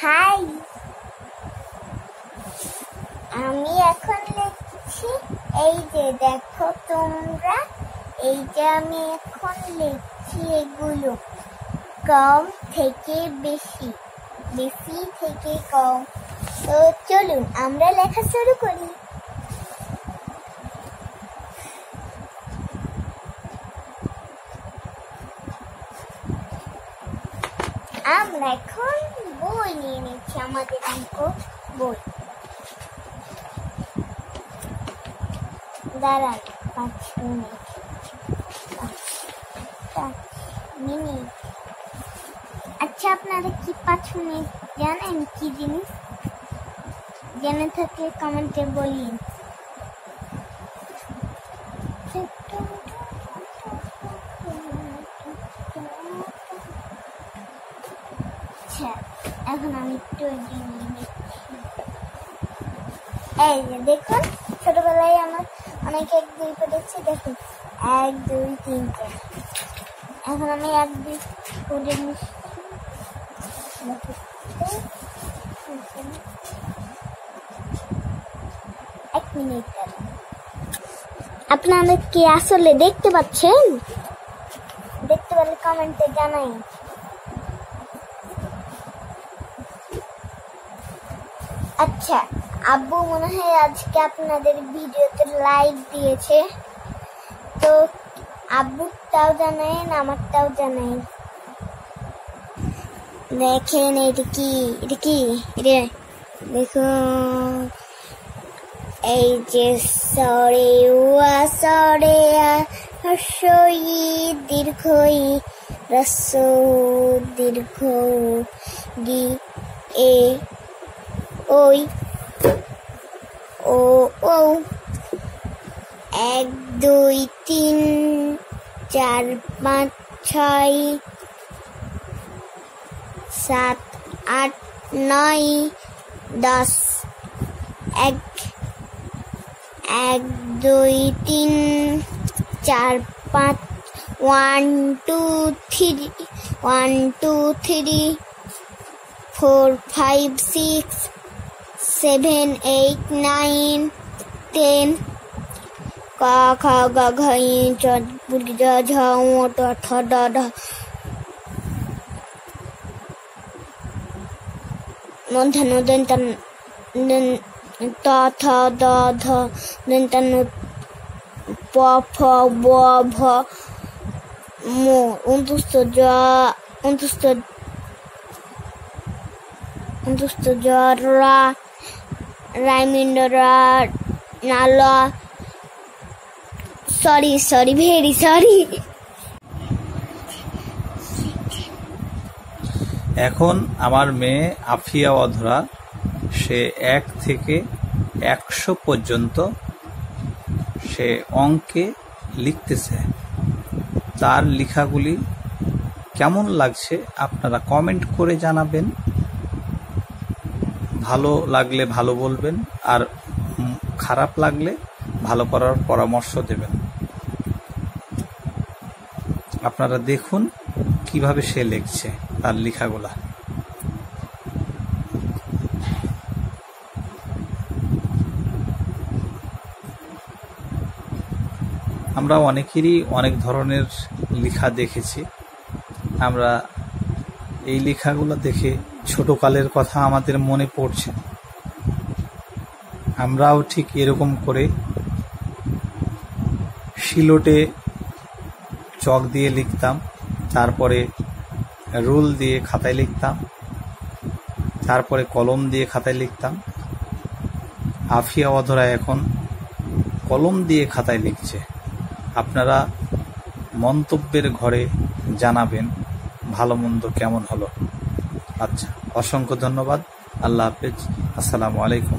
High, আমি এখন লিখছি। এই যে দেখো তোমরা, এই যে আমি এখন লিখছি এগুলো কম থেকে বেশি, বেশি থেকে কম। তো চলুন আমরা লেখা শুরু করি। আমরা এখন বই নিয়ে নিচ্ছি, আমাদের অঙ্ক বই। দাঁড়ান 5 মিনিট। আচ্ছা, আপনারা কি 5 মিনিট জানেন কি জিনিস? জেনে থাকলে কমেন্টে বলিন। আচ্ছা, এখন আমি একটু এই যে দেখুন, ছোটবেলায় আমার অনেক 1 2 পড়েছি। দেখুন 1 2 3 4। এখন আমি 1 2 পড়ে নিচ্ছি। 1 মিনিট। আপনারা কি আসলে দেখতে পাচ্ছেন? দেখতে পেলে কমেন্টে জানাই। আচ্ছা, আব্বু মনে হয় আজকে আপনাদের ভিডিওতে লাইক দিয়েছে, তো আব্বুরটাও জানাইন, আমারটাও জানাইন। দেখেন এটা কি দেখুন, এই যে সরে উয়া সরে হর্ষই দীর্ঘই রস্য দীর্ঘ গি এ ওই ও ও 1 2 3 4 5 6 7 8 9 10। 1 2 3 4 5 1 2 3 1 2 3 4 5 6 7 8 9 10। ক খ গ ঘ ই চ জ ঝ উ ট ঠ ড ঢ মূর্ধন্য দন্তান ত থ দ ধ দন্তান প ফ ব ভ ম উন্তুস্ত জ রা রাইমিন্ড রা নালা। Sorry very sorry. এখন আমার মেয়ে আফিয়া অধরা, সে 1 থেকে 100 পর্যন্ত সে অঙ্কে লিখতেছে। তার লেখাগুলি কেমন লাগছে আপনারা কমেন্ট করে জানাবেন। ভালো লাগলে ভালো বলবেন, আর খারাপ লাগলে ভালো করার পরামর্শ দেবেন। আপনারা দেখুন কিভাবে সে লিখছে তার লেখাগুলা। আমরা অনেকেরই অনেক ধরনের লেখা দেখেছি। আমরা এই লেখাগুলো দেখে ছোটকালের কথা আমাদের মনে পড়ছে। আমরাও ঠিক এরকম করে শিলটে চক দিয়ে লিখতাম, তারপরে রুল দিয়ে খাতায় লিখতাম, তারপরে কলম দিয়ে খাতায় লিখতাম। আফিয়া অধরা এখন কলম দিয়ে খাতায় লিখছে। আপনারা মন্তব্যের ঘরে জানাবেন ভালো মন্দ কেমন হলো। আচ্ছা, অসংখ্য ধন্যবাদ। আল্লাহ হাফেজ। আসসালামু আলাইকুম।